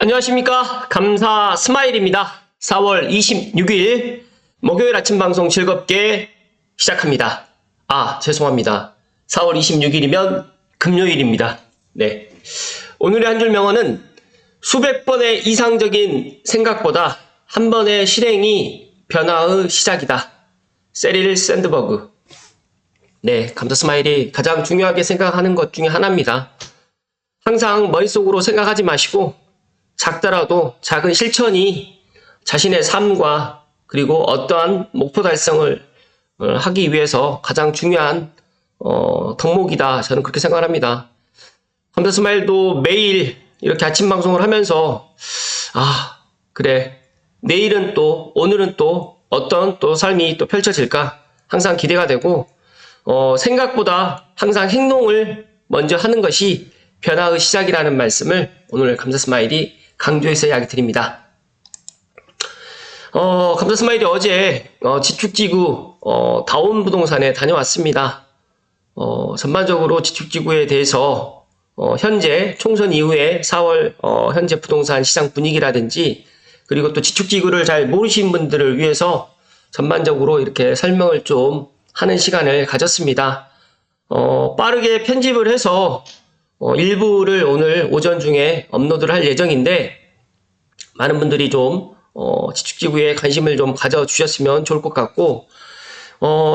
안녕하십니까. 감사 스마일입니다. 4월 26일 목요일 아침 방송 즐겁게 시작합니다. 죄송합니다. 4월 26일이면 금요일입니다. 네. 오늘의 한 줄 명언은 수백 번의 이상적인 생각보다 한 번의 실행이 변화의 시작이다. 세릴 샌드버그. 네, 감사 스마일이 가장 중요하게 생각하는 것 중에 하나입니다. 항상 머릿속으로 생각하지 마시고 작더라도 작은 실천이 자신의 삶과 그리고 어떠한 목표 달성을 하기 위해서 가장 중요한 덕목이다. 저는 그렇게 생각합니다. 감사 스마일도 매일 이렇게 아침 방송을 하면서 그래, 내일은 또 오늘은 또 어떤 또 삶이 또 펼쳐질까 항상 기대가 되고 생각보다 항상 행동을 먼저 하는 것이 변화의 시작이라는 말씀을 오늘 감사 스마일이 강조해서 이야기 드립니다. 감사 스마일이 어제 지축지구 다운 부동산에 다녀왔습니다. 전반적으로 지축지구에 대해서 현재 총선 이후에 4월 현재 부동산 시장 분위기라든지 그리고 또 지축지구를 잘 모르신 분들을 위해서 전반적으로 이렇게 설명을 좀 하는 시간을 가졌습니다. 빠르게 편집을 해서 일부를 오늘 오전 중에 업로드를 할 예정인데 많은 분들이 좀 지축지구에 관심을 좀 가져주셨으면 좋을 것 같고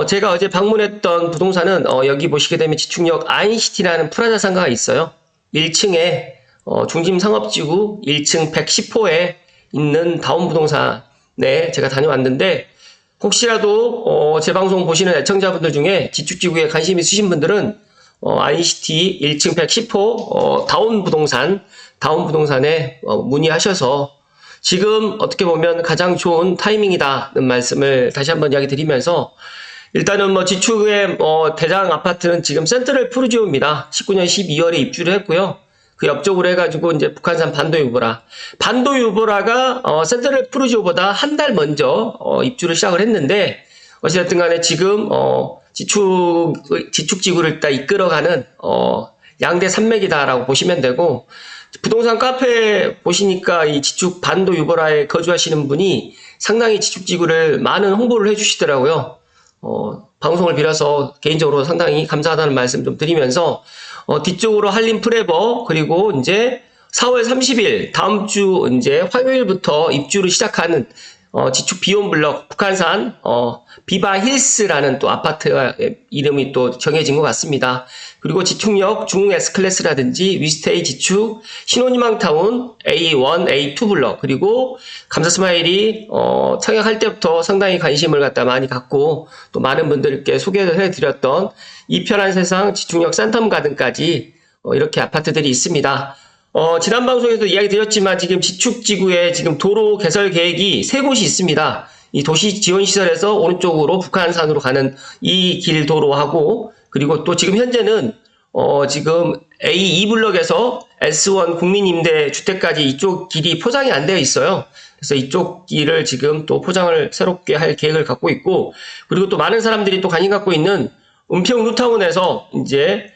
제가 어제 방문했던 부동산은 여기 보시게 되면 지축역 아인시티라는 프라자 상가가 있어요. 1층에 중심상업지구 1층 110호에 있는 다운 부동산에 제가 다녀왔는데 혹시라도 제 방송 보시는 애청자분들 중에 지축지구에 관심 있으신 분들은 아인시티 1층 110호 다운 부동산에 문의하셔서 지금 어떻게 보면 가장 좋은 타이밍이다는 말씀을 다시 한번 이야기 드리면서 일단은 지축의 대장 아파트는 지금 센트럴 푸르지오입니다. 19년 12월에 입주를 했고요. 그 옆쪽으로 해가지고 이제 북한산 반도유보라가 센트럴 푸르지오보다 한 달 먼저 입주를 시작을 했는데 어찌됐든 간에 지금 지축지구를 딱 이끌어가는 양대 산맥이다라고 보시면 되고 부동산 카페 보시니까 이 지축 반도 유보라에 거주하시는 분이 상당히 지축지구를 많은 홍보를 해주시더라고요. 방송을 빌어서 개인적으로 상당히 감사하다는 말씀 좀 드리면서 뒤쪽으로 한림 프레버 그리고 이제 4월 30일 다음 주 이제 화요일부터 입주를 시작하는 지축 비온블럭 북한산 비바 힐스라는 또 아파트 이름이 또 정해진 것 같습니다. 그리고 지축역 중흥 S클래스라든지 위스테이 지축 신혼희망타운 A1, A2 블럭 그리고 감사 스마일이 청약할 때부터 상당히 관심을 많이 갖고 또 많은 분들께 소개를 해드렸던 이편한 세상 지축역 산텀 가든까지 이렇게 아파트들이 있습니다. 지난 방송에서 이야기 드렸지만 지금 지축지구에 지금 도로 개설 계획이 3곳이 있습니다. 이 도시지원시설에서 오른쪽으로 북한산으로 가는 이 길 도로하고 그리고 또 지금 현재는 지금 A2블럭에서 S1 국민임대주택까지 이쪽 길이 포장이 안 되어 있어요. 그래서 이쪽 길을 지금 또 포장을 새롭게 할 계획을 갖고 있고 그리고 또 많은 사람들이 또 관심 갖고 있는 은평 뉴타운에서 이제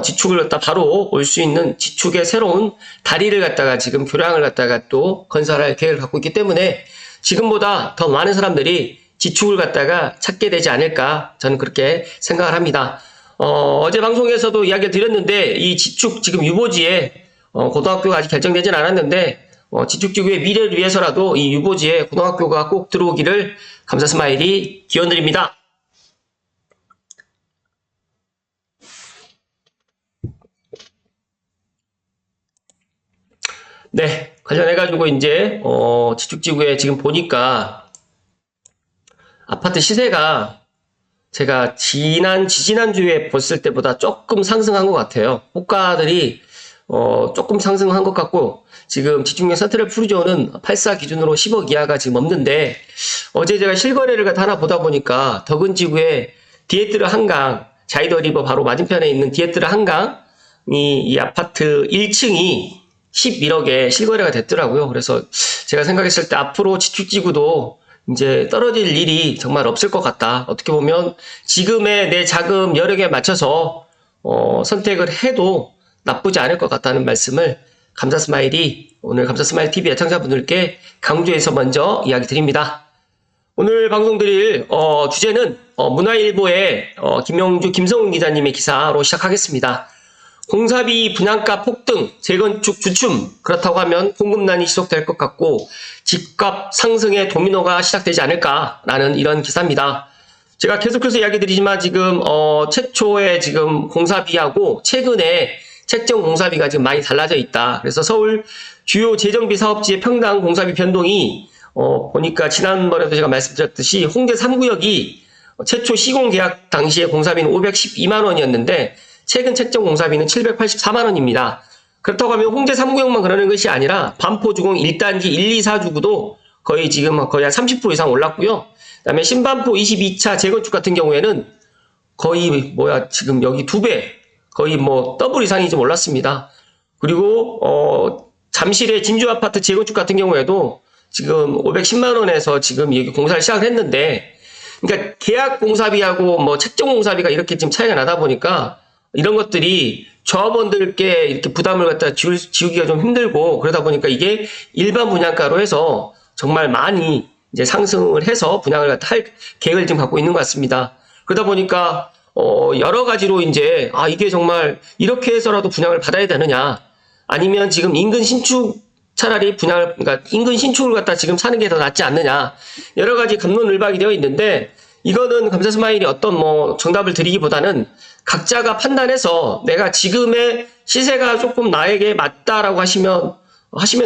지축을 바로 올 수 있는 지축의 새로운 다리를 지금 교량을 또 건설할 계획을 갖고 있기 때문에 지금보다 더 많은 사람들이 지축을 찾게 되지 않을까 저는 그렇게 생각을 합니다. 어제 방송에서도 이야기를 드렸는데 이 지축 지금 유보지에 고등학교가 아직 결정되진 않았는데 지축지구의 미래를 위해서라도 이 유보지에 고등학교가 꼭 들어오기를 감사 스마일이 기원드립니다. 네, 관련해가지고 이제, 지축지구에 지금 보니까 아파트 시세가 제가 지지난주에 봤을 때보다 조금 상승한 것 같아요. 호가들이, 조금 상승한 것 같고, 지금 지축역 센트럴 푸르지오는 84 기준으로 10억 이하가 지금 없는데, 어제 제가 실거래를 하나 보다 보니까 덕은지구에 디에트르 한강, 자이더 리버 바로 맞은편에 있는 디에트르 한강이 이 아파트 1층이 11억에 실거래가 됐더라고요. 그래서 제가 생각했을 때 앞으로 지축지구도 이제 떨어질 일이 정말 없을 것 같다. 어떻게 보면 지금의 내 자금 여력에 맞춰서 선택을 해도 나쁘지 않을 것 같다는 말씀을 감사 스마일이 오늘 감사 스마일 TV 애청자분들께 강조해서 먼저 이야기 드립니다. 오늘 방송 드릴 주제는 문화일보의 김영주, 김성훈 기자님의 기사로 시작하겠습니다. 공사비 분양가 폭등, 재건축 주춤, 그렇다고 하면 공급난이 지속될 것 같고 집값 상승의 도미노가 시작되지 않을까라는 이런 기사입니다. 제가 계속해서 이야기 드리지만 지금 최초의 지금 공사비하고 최근에 책정 공사비가 지금 많이 달라져 있다. 그래서 서울 주요 재정비 사업지의 평당 공사비 변동이 보니까 지난번에도 제가 말씀드렸듯이 홍대 3구역이 최초 시공 계약 당시에 공사비는 512만 원이었는데 최근 책정 공사비는 784만 원입니다. 그렇다고 하면 홍대 3구역만 그러는 것이 아니라 반포주공 1단지 1, 2, 4주구도 거의 지금 거의 한 30% 이상 올랐고요. 그다음에 신반포 22차 재건축 같은 경우에는 거의 지금 여기 2배, 거의 더블 이상이 좀 올랐습니다. 그리고 잠실의 진주 아파트 재건축 같은 경우에도 지금 510만 원에서 지금 여기 공사를 시작을 했는데, 그러니까 계약 공사비하고 책정 공사비가 이렇게 지금 차이가 나다 보니까 이런 것들이 조합원들께 이렇게 부담을 갖다 지우기가 좀 힘들고, 그러다 보니까 이게 일반 분양가로 해서 정말 많이 이제 상승을 해서 분양을 갖다 할 계획을 지금 갖고 있는 것 같습니다. 그러다 보니까 여러 가지로 이제 이게 정말 이렇게 해서라도 분양을 받아야 되느냐, 아니면 지금 인근 신축 차라리 그러니까 인근 신축을 갖다 지금 사는 게 더 낫지 않느냐, 여러 가지 갑론을박이 되어 있는데, 이거는 감사 스마일이 어떤 정답을 드리기보다는 각자가 판단해서 내가 지금의 시세가 조금 나에게 맞다라고 하시면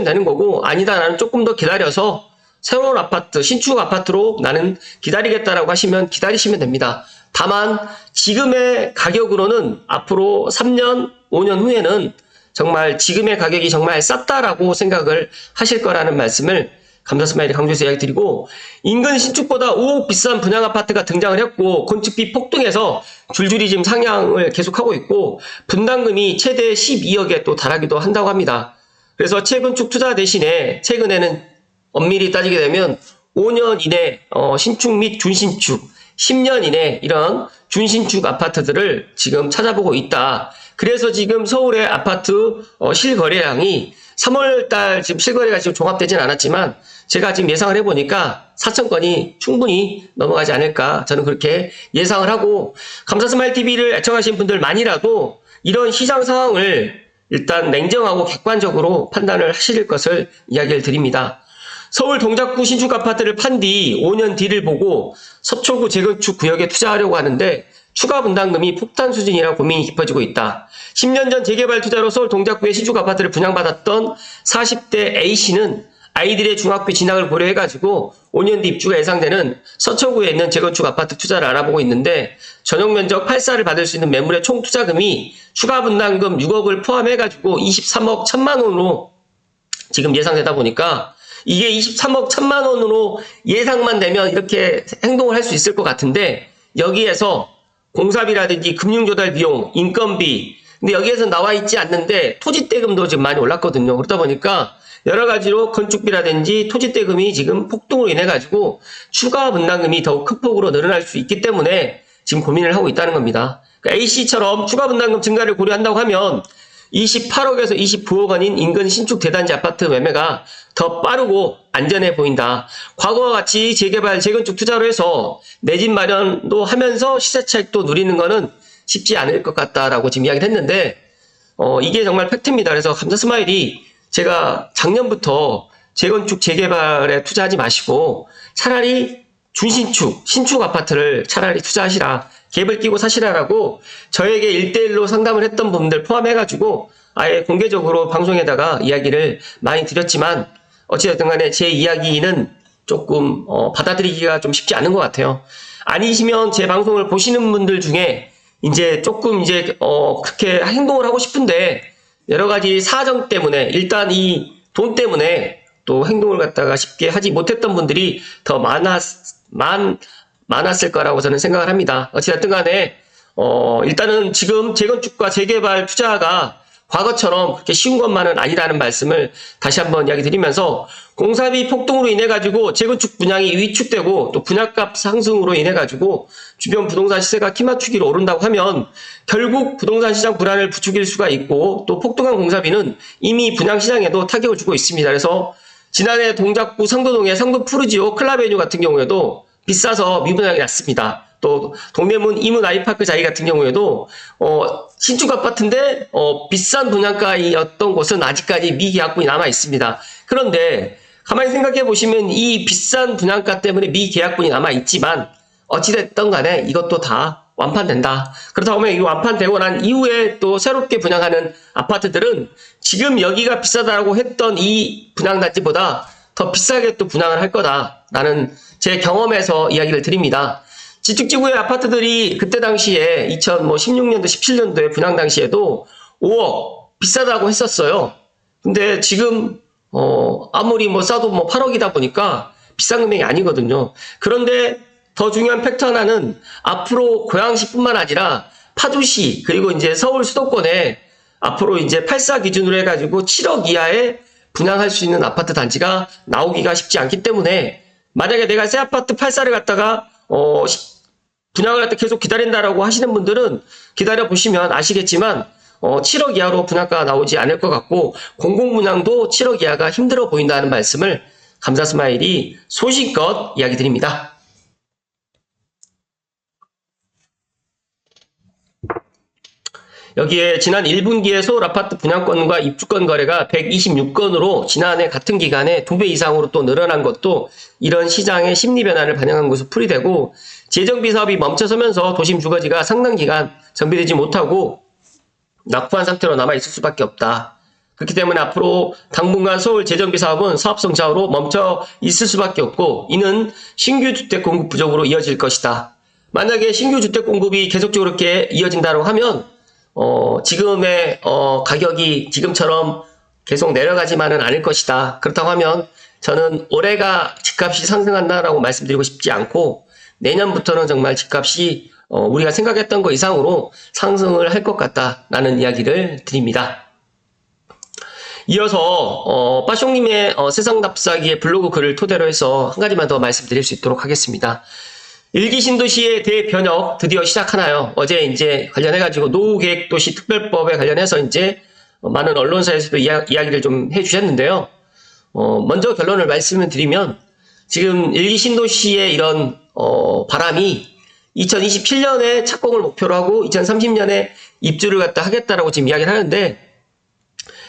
되는 거고, 아니다 나는 조금 더 기다려서 새로운 아파트, 신축 아파트로 나는 기다리겠다라고 하시면 기다리시면 됩니다. 다만 지금의 가격으로는 앞으로 3년, 5년 후에는 정말 지금의 가격이 정말 쌌다라고 생각을 하실 거라는 말씀을 감사 스마일이 강조해서 이야기 드리고, 인근 신축보다 5억 비싼 분양 아파트가 등장을 했고 건축비 폭등해서 줄줄이 지금 상향을 계속하고 있고 분담금이 최대 12억에 또 달하기도 한다고 합니다. 그래서 재건축 투자 대신에 최근에는 엄밀히 따지게 되면 5년 이내 신축 및 준신축, 10년 이내 이런 준신축 아파트들을 지금 찾아보고 있다. 그래서 지금 서울의 아파트 실거래량이 3월달 지금 실거래가 지금 종합되진 않았지만 제가 지금 예상을 해보니까 4,000건이 충분히 넘어가지 않을까, 저는 그렇게 예상을 하고, 감사 스마일 TV를 애청하신 분들만이라도 이런 시장 상황을 일단 냉정하고 객관적으로 판단을 하실 것을 이야기를 드립니다. 서울 동작구 신축 아파트를 판 뒤 5년 뒤를 보고 서초구 재건축 구역에 투자하려고 하는데 추가 분담금이 폭탄 수준이라 고민이 깊어지고 있다. 10년 전 재개발 투자로 서울 동작구의 신축 아파트를 분양받았던 40대 A씨는 아이들의 중학교 진학을 고려해가지고 5년 뒤 입주가 예상되는 서초구에 있는 재건축 아파트 투자를 알아보고 있는데, 전용 면적 8사를 받을 수 있는 매물의 총 투자금이 추가 분담금 6억을 포함해가지고 23억 1천만 원으로 지금 예상되다 보니까, 이게 23억 1천만 원으로 예상만 되면 이렇게 행동을 할 수 있을 것 같은데, 여기에서 공사비라든지 금융조달 비용, 인건비, 근데 여기에서 나와 있지 않는데 토지대금도 지금 많이 올랐거든요. 그러다 보니까 여러 가지로 건축비라든지 토지대금이 지금 폭등으로 인해 가지고 추가 분담금이 더욱 큰 폭으로 늘어날 수 있기 때문에 지금 고민을 하고 있다는 겁니다. 그러니까 A씨처럼 추가 분담금 증가를 고려한다고 하면 28억에서 29억 원인 인근 신축 대단지 아파트 매매가 더 빠르고 안전해 보인다. 과거와 같이 재개발, 재건축 투자로 해서 내 집 마련도 하면서 시세 차익도 누리는 거는 쉽지 않을 것 같다라고 지금 이야기를 했는데, 이게 정말 팩트입니다. 그래서 감사 스마일이 제가 작년부터 재건축, 재개발에 투자하지 마시고 차라리 준신축, 신축 아파트를 차라리 투자하시라, 갭을 끼고 사시라라고 저에게 1대1로 상담을 했던 분들 포함해가지고 아예 공개적으로 방송에다가 이야기를 많이 드렸지만, 어찌됐든 간에 제 이야기는 조금 받아들이기가 좀 쉽지 않은 것 같아요. 아니시면 제 방송을 보시는 분들 중에 이제 조금 그렇게 행동을 하고 싶은데 여러 가지 사정 때문에, 일단 이 돈 때문에 또 행동을 갖다가 쉽게 하지 못했던 분들이 더 많았을 거라고 저는 생각을 합니다. 어찌됐든 간에 일단은 지금 재건축과 재개발 투자가 과거처럼 그렇게 쉬운 것만은 아니라는 말씀을 다시 한번 이야기 드리면서 공사비 폭등으로 인해 가지고 재건축 분양이 위축되고 또 분양값 상승으로 인해 가지고 주변 부동산 시세가 키맞추기로 오른다고 하면 결국 부동산 시장 불안을 부추길 수가 있고 또 폭등한 공사비는 이미 분양 시장에도 타격을 주고 있습니다. 그래서 지난해 동작구 상도동의 상도 푸르지오 클라베뉴 같은 경우에도 비싸서 미분양이 났습니다. 또 동대문 이문 아이파크 자리 같은 경우에도 신축 아파트인데 비싼 분양가였던 곳은 아직까지 미계약분이 남아 있습니다. 그런데 가만히 생각해 보시면 이 비싼 분양가 때문에 미계약분이 남아 있지만 어찌됐든 간에 이것도 다 완판된다. 그렇다고 하면 이 완판되고 난 이후에 또 새롭게 분양하는 아파트들은 지금 여기가 비싸다고 했던 이 분양단지보다 더 비싸게 또 분양을 할 거다라는 제 경험에서 이야기를 드립니다. 지축지구의 아파트들이 그때 당시에 2016년도, 17년도에 분양 당시에도 5억 비싸다고 했었어요. 근데 지금 아무리 싸도 8억이다 보니까 비싼 금액이 아니거든요. 그런데 더 중요한 팩터 하나는 앞으로 고양시뿐만 아니라 파주시 그리고 이제 서울 수도권에 앞으로 이제 8사 기준으로 해가지고 7억 이하에 분양할 수 있는 아파트 단지가 나오기가 쉽지 않기 때문에 만약에 내가 새 아파트 8사를 갖다가 분양을 갖다 계속 기다린다라고 하시는 분들은 기다려 보시면 아시겠지만 7억 이하로 분양가가 나오지 않을 것 같고 공공분양도 7억 이하가 힘들어 보인다는 말씀을 감사스마일이 소신껏 이야기 드립니다. 여기에 지난 1분기에 서울 아파트 분양권과 입주권 거래가 126건으로 지난해 같은 기간에 2배 이상으로 또 늘어난 것도 이런 시장의 심리 변화를 반영한 것으로 풀이되고 재정비 사업이 멈춰서면서 도심 주거지가 상당 기간 정비되지 못하고 낙후한 상태로 남아있을 수밖에 없다. 그렇기 때문에 앞으로 당분간 서울 재정비 사업은 사업성 좌우로 멈춰 있을 수밖에 없고 이는 신규 주택 공급 부족으로 이어질 것이다. 만약에 신규 주택 공급이 계속적으로 이렇게 이어진다고 하면 지금의 가격이 지금처럼 계속 내려가지만은 않을 것이다. 그렇다고 하면 저는 올해가 집값이 상승한다라고 말씀드리고 싶지 않고 내년부터는 정말 집값이 우리가 생각했던 것 이상으로 상승을 할 것 같다라는 이야기를 드립니다. 이어서 빠숑님의 세상답사기의 블로그 글을 토대로 해서 한 가지만 더 말씀드릴 수 있도록 하겠습니다. 일기 신도시의 대변혁 드디어 시작하나요? 어제 이제 관련해가지고 노후계획도시 특별법에 관련해서 이제 많은 언론사에서도 이야기를 좀 해주셨는데요. 먼저 결론을 말씀을 드리면 지금 일기 신도시의 이런 바람이 2027년에 착공을 목표로 하고 2030년에 입주를 갖다 하겠다라고 지금 이야기를 하는데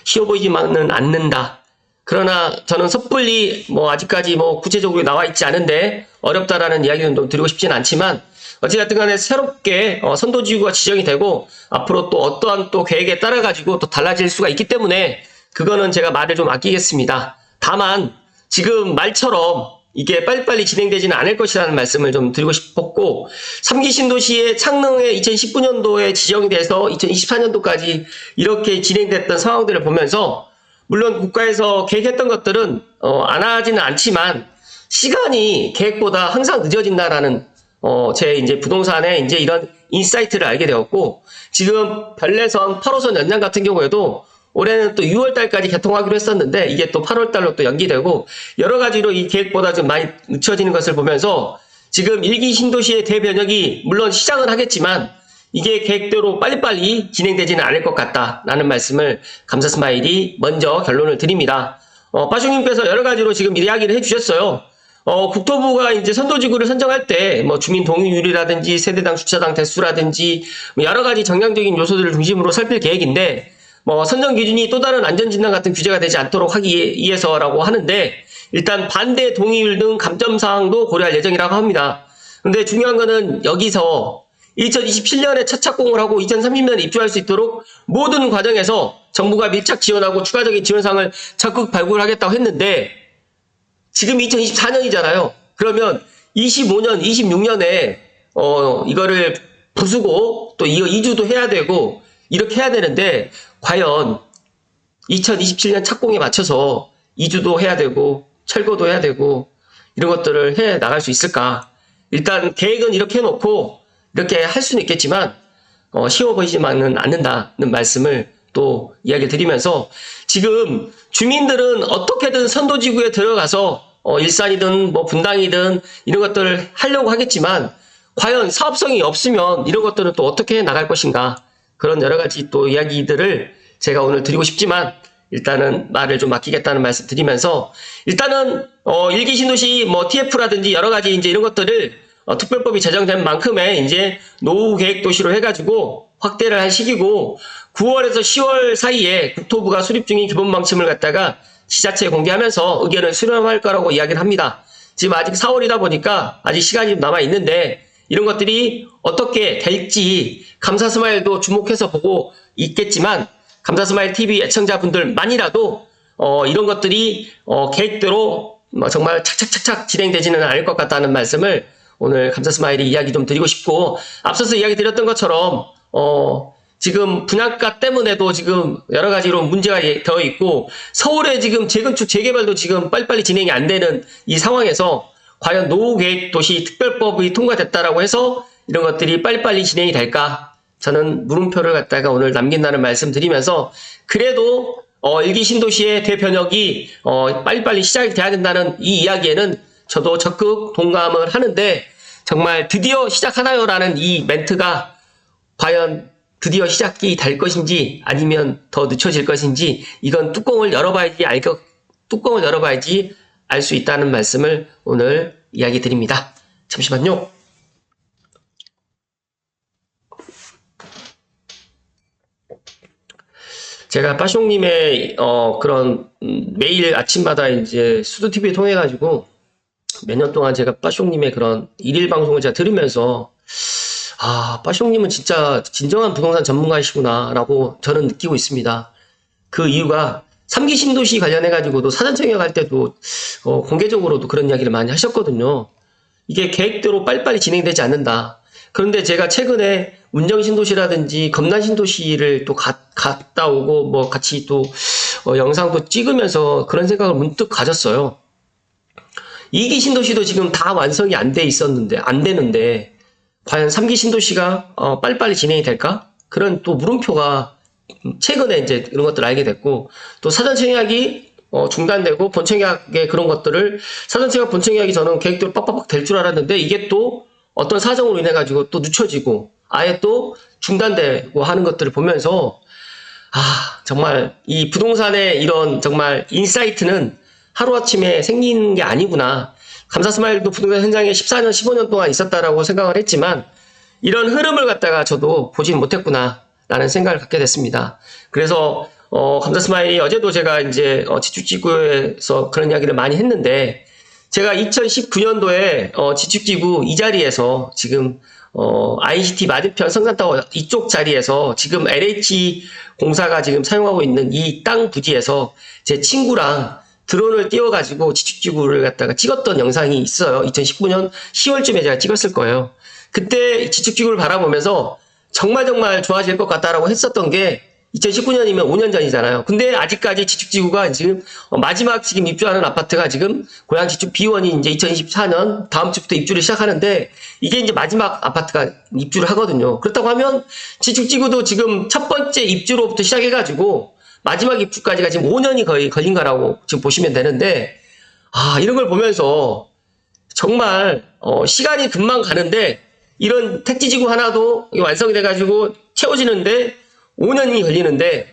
쉬워 보이지만은 않는다. 그러나 저는 섣불리 아직까지 구체적으로 나와 있지 않은데 어렵다라는 이야기는 좀 드리고 싶진 않지만 어찌됐든 간에 새롭게 선도지구가 지정이 되고 앞으로 또 어떠한 또 계획에 따라 가지고 또 달라질 수가 있기 때문에 그거는 제가 말을 좀 아끼겠습니다. 다만 지금 말처럼 이게 빨리빨리 진행되지는 않을 것이라는 말씀을 좀 드리고 싶었고 3기 신도시의 창릉에 2019년도에 지정이 돼서 2024년도까지 이렇게 진행됐던 상황들을 보면서 물론 국가에서 계획했던 것들은 안 하지는 않지만 시간이 계획보다 항상 늦어진다라는 제 이제 부동산의 이제 이런 인사이트를 알게 되었고 지금 별내선 8호선 연장 같은 경우에도 올해는 또 6월 달까지 개통하기로 했었는데 이게 또 8월 달로 또 연기되고 여러 가지로 이 계획보다 좀 많이 늦춰지는 것을 보면서 지금 일기 신도시의 대변혁이 물론 시작은 하겠지만 이게 계획대로 빨리빨리 진행되지는 않을 것 같다라는 말씀을 감사스마일이 먼저 결론을 드립니다. 빠숑님께서 여러 가지로 지금 이야기를 해주셨어요. 국토부가 이제 선도지구를 선정할 때 주민 동의율이라든지 세대당 주차장 대수라든지 여러 가지 정량적인 요소들을 중심으로 살필 계획인데 선정 기준이 또 다른 안전진단 같은 규제가 되지 않도록 하기 위해서라고 하는데 일단 반대 동의율 등 감점사항도 고려할 예정이라고 합니다. 근데 중요한 거는 여기서 2027년에 첫 착공을 하고 2030년에 입주할 수 있도록 모든 과정에서 정부가 밀착 지원하고 추가적인 지원사항을 적극 발굴하겠다고 했는데 지금 2024년이잖아요. 그러면 25년, 26년에 이거를 부수고 또 이거 이주도 해야 되고 이렇게 해야 되는데 과연 2027년 착공에 맞춰서 이주도 해야 되고 철거도 해야 되고 이런 것들을 해 나갈 수 있을까? 일단 계획은 이렇게 해놓고 이렇게 할 수는 있겠지만 쉬워 보이지만은 않는다는 말씀을 또 이야기 드리면서 지금 주민들은 어떻게든 선도지구에 들어가서 일산이든 뭐 분당이든 이런 것들을 하려고 하겠지만 과연 사업성이 없으면 이런 것들은 또 어떻게 나갈 것인가, 그런 여러 가지 또 이야기들을 제가 오늘 드리고 싶지만 일단은 말을 좀 아끼겠다는 말씀 드리면서 일단은 일기 신도시 뭐 TF라든지 여러 가지 이제 이런 것들을 특별법이 제정된 만큼의 이제 노후 계획 도시로 해가지고 확대를 할 시기고 9월에서 10월 사이에 국토부가 수립 중인 기본 방침을 갖다가 지자체에 공개하면서 의견을 수렴할 거라고 이야기를 합니다. 지금 아직 4월이다 보니까 아직 시간이 좀 남아 있는데 이런 것들이 어떻게 될지 감사스마일도 주목해서 보고 있겠지만 감사스마일 TV 애청자분들만이라도 이런 것들이 계획대로 정말 착착착착 진행되지는 않을 것 같다는 말씀을 오늘 감사스마일이 이야기 좀 드리고 싶고, 앞서서 이야기 드렸던 것처럼 지금 분양가 때문에도 지금 여러 가지로 문제가 되어 있고 서울에 지금 재건축 재개발도 지금 빨리빨리 진행이 안 되는 이 상황에서 과연 노후계획도시 특별법이 통과됐다라고 해서 이런 것들이 빨리빨리 진행이 될까? 저는 물음표를 갖다가 오늘 남긴다는 말씀 드리면서 그래도 일기 신도시의 대변혁이 빨리빨리 시작이 돼야 된다는 이 이야기에는 저도 적극 동감을 하는데, 정말 드디어 시작하나요? 라는 이 멘트가 과연 드디어 시작이 될 것인지 아니면 더 늦춰질 것인지, 이건 뚜껑을 열어봐야지 알 수 있다는 말씀을 오늘 이야기 드립니다. 잠시만요. 제가 빠숑님의 그런 매일 아침마다 이제 수도TV에 통해 가지고 몇 년 동안 제가 빠숑님의 그런 일일 방송을 제가 들으면서 빠숑님은 진짜 진정한 부동산 전문가이시구나라고 저는 느끼고 있습니다. 그 이유가 3기 신도시 관련해가지고도 사전청약 할 때도 공개적으로도 그런 이야기를 많이 하셨거든요. 이게 계획대로 빨리빨리 진행되지 않는다. 그런데 제가 최근에 운정신도시라든지 검단신도시를 또 갔다 오고 뭐 같이 또 영상도 찍으면서 그런 생각을 문득 가졌어요. 2기 신도시도 지금 다 완성이 안 되는데 과연 3기 신도시가 빨리빨리 진행이 될까? 그런 또 물음표가 최근에 이제 이런 것들을 알게 됐고, 또 사전청약이 중단되고 본청약의 그런 것들을 사전청약 본청약이 저는 계획대로 빡빡빡 될 줄 알았는데 이게 또 어떤 사정으로 인해 가지고 또 늦춰지고 아예 또 중단되고 하는 것들을 보면서 정말 이 부동산의 이런 정말 인사이트는 하루아침에 생기는 게 아니구나. 감사스마일도 부동산 현장에 14년, 15년 동안 있었다라고 생각을 했지만 이런 흐름을 갖다가 저도 보진 못했구나 라는 생각을 갖게 됐습니다. 그래서 감사스마일이 어제도 제가 이제 지축지구에서 그런 이야기를 많이 했는데, 제가 2019년도에 지축지구 이 자리에서 지금 ICT 맞은편 성산타워 이쪽 자리에서 지금 LH 공사가 지금 사용하고 있는 이 땅 부지에서 제 친구랑 드론을 띄워가지고 지축지구를 갖다가 찍었던 영상이 있어요. 2019년 10월쯤에 제가 찍었을 거예요. 그때 지축지구를 바라보면서 정말 좋아질 것 같다라고 했었던 게 2019년이면 5년 전이잖아요. 근데 아직까지 지축지구가 지금 마지막 지금 입주하는 아파트가 지금 고양 지축 B1이 이제 2024년 다음 주부터 입주를 시작하는데 이게 이제 마지막 아파트가 입주를 하거든요. 그렇다고 하면 지축지구도 지금 첫 번째 입주로부터 시작해가지고 마지막 입주까지가 지금 5년이 거의 걸린 거라고 지금 보시면 되는데, 이런 걸 보면서 정말 시간이 금방 가는데 이런 택지지구 하나도 완성이 돼가지고 채워지는데 5년이 걸리는데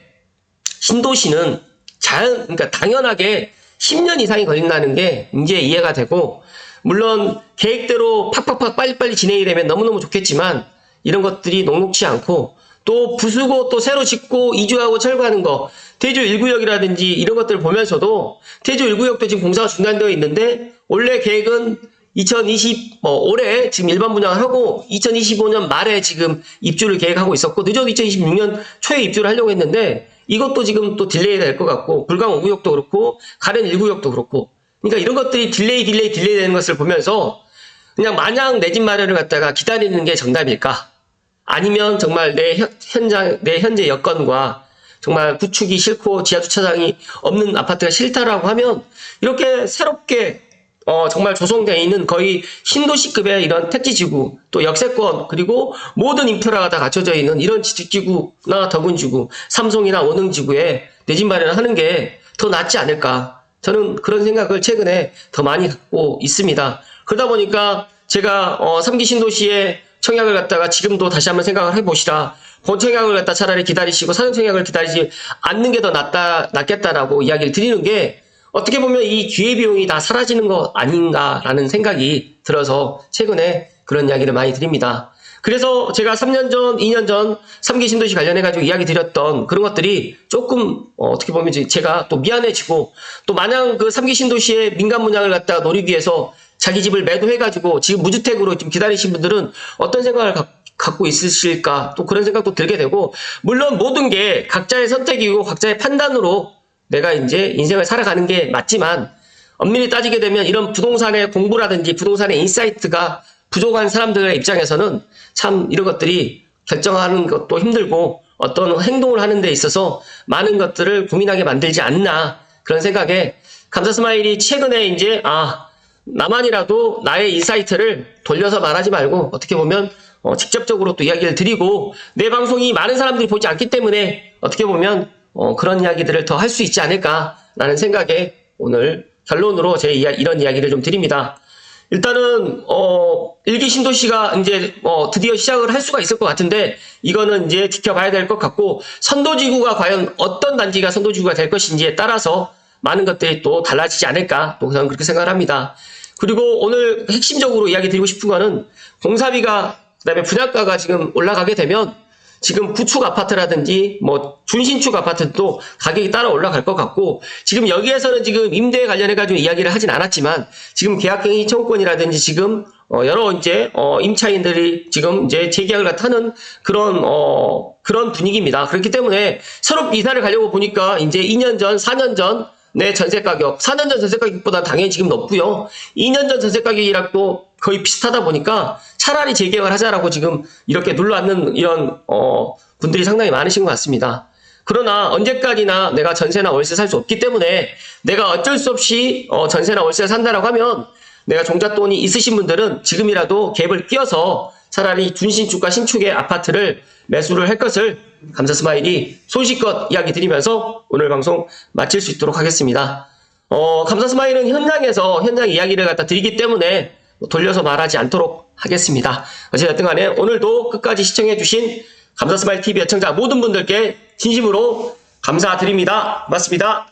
신도시는 그러니까 당연하게 10년 이상이 걸린다는 게 이제 이해가 되고, 물론 계획대로 팍팍팍 빨리빨리 진행이 되면 너무너무 좋겠지만 이런 것들이 녹록치 않고 또 부수고 또 새로 짓고 이주하고 철거하는 거, 대주 1구역이라든지 이런 것들을 보면서도 대주 1구역도 지금 공사가 중단되어 있는데 원래 계획은 올해 지금 일반 분양하고 2025년 말에 지금 입주를 계획하고 있었고 늦어도 2026년 초에 입주를 하려고 했는데 이것도 지금 또 딜레이 될 것 같고, 불광 5구역도 그렇고 가렌 1구역도 그렇고, 그러니까 이런 것들이 딜레이 되는 것을 보면서 그냥 마냥 내 집 마련을 갖다가 기다리는 게 정답일까? 아니면 정말 내 현재 여건과 정말 구축이 싫고 지하주차장이 없는 아파트가 싫다라고 하면 이렇게 새롭게 정말 조성되어 있는 거의 신도시급의 이런 택지지구, 또 역세권, 그리고 모든 인프라가 다 갖춰져 있는 이런 지식지구나 더군지구, 삼성이나 원흥지구에 내 집 마련하는 게 더 낫지 않을까. 저는 그런 생각을 최근에 더 많이 갖고 있습니다. 그러다 보니까 제가 3기 신도시의 청약을 갖다가 지금도 다시 한번 생각을 해보시라. 본청약을 갖다 차라리 기다리시고 사전청약을 기다리지 않는 게 더 낫겠다라고 이야기를 드리는 게 어떻게 보면 이 기회비용이 다 사라지는 거 아닌가라는 생각이 들어서 최근에 그런 이야기를 많이 드립니다. 그래서 제가 3년 전, 2년 전 3기 신도시 관련해가지고 이야기 드렸던 그런 것들이 조금 어떻게 보면 제가 또 미안해지고 또 마냥 그 3기 신도시의 민간 분양을 갖다가 노리기 위해서 자기 집을 매도해가지고 지금 무주택으로 지금 기다리신 분들은 어떤 생각을 갖고 있으실까 또 그런 생각도 들게 되고 물론 모든 게 각자의 선택이고 각자의 판단으로 내가 이제 인생을 살아가는 게 맞지만 엄밀히 따지게 되면 이런 부동산의 공부라든지 부동산의 인사이트가 부족한 사람들의 입장에서는 참 이런 것들이 결정하는 것도 힘들고 어떤 행동을 하는 데 있어서 많은 것들을 고민하게 만들지 않나 그런 생각에 감사스마일이 최근에 이제 나만이라도 나의 인사이트를 돌려서 말하지 말고 어떻게 보면 직접적으로 또 이야기를 드리고 내 방송이 많은 사람들이 보지 않기 때문에 어떻게 보면 그런 이야기들을 더 할 수 있지 않을까라는 생각에 오늘 결론으로 이런 이야기를 좀 드립니다. 일단은 1기 신도시가 이제 드디어 시작을 할 수가 있을 것 같은데 이거는 이제 지켜봐야 될 것 같고 선도지구가 과연 어떤 단지가 선도지구가 될 것인지에 따라서 많은 것들이 또 달라지지 않을까 또 저는 그렇게 생각을 합니다. 그리고 오늘 핵심적으로 이야기 드리고 싶은 거는 공사비가 그다음에 분양가가 지금 올라가게 되면 지금 구축 아파트라든지 준신축 아파트도 가격이 따라 올라갈 것 같고 지금 여기에서는 지금 임대에 관련해 가지고 이야기를 하진 않았지만 지금 계약갱신 청구권이라든지 지금 여러 이제 임차인들이 지금 이제 재계약을 하는 그런 분위기입니다. 그렇기 때문에 서로 이사를 가려고 보니까 이제 2년 전, 4년 전 내 전세 가격, 4년 전 전세 가격보다 당연히 지금 높고요. 2년 전 전세 가격이랑도 거의 비슷하다 보니까 차라리 재계약을 하자라고 지금 이렇게 눌러앉는 이런 분들이 상당히 많으신 것 같습니다. 그러나 언제까지나 내가 전세나 월세 살 수 없기 때문에 내가 어쩔 수 없이 전세나 월세를 산다라고 하면 내가 종잣돈이 있으신 분들은 지금이라도 갭을 끼워서 차라리 준신축과 신축의 아파트를 매수를 할 것을 감사스마일이 소식껏 이야기 드리면서 오늘 방송 마칠 수 있도록 하겠습니다. 감사스마일은 현장 이야기를 갖다 드리기 때문에 돌려서 말하지 않도록 하겠습니다. 어쨌든 간에 오늘도 끝까지 시청해주신 감사스마일 TV 애청자 모든 분들께 진심으로 감사드립니다. 고맙습니다.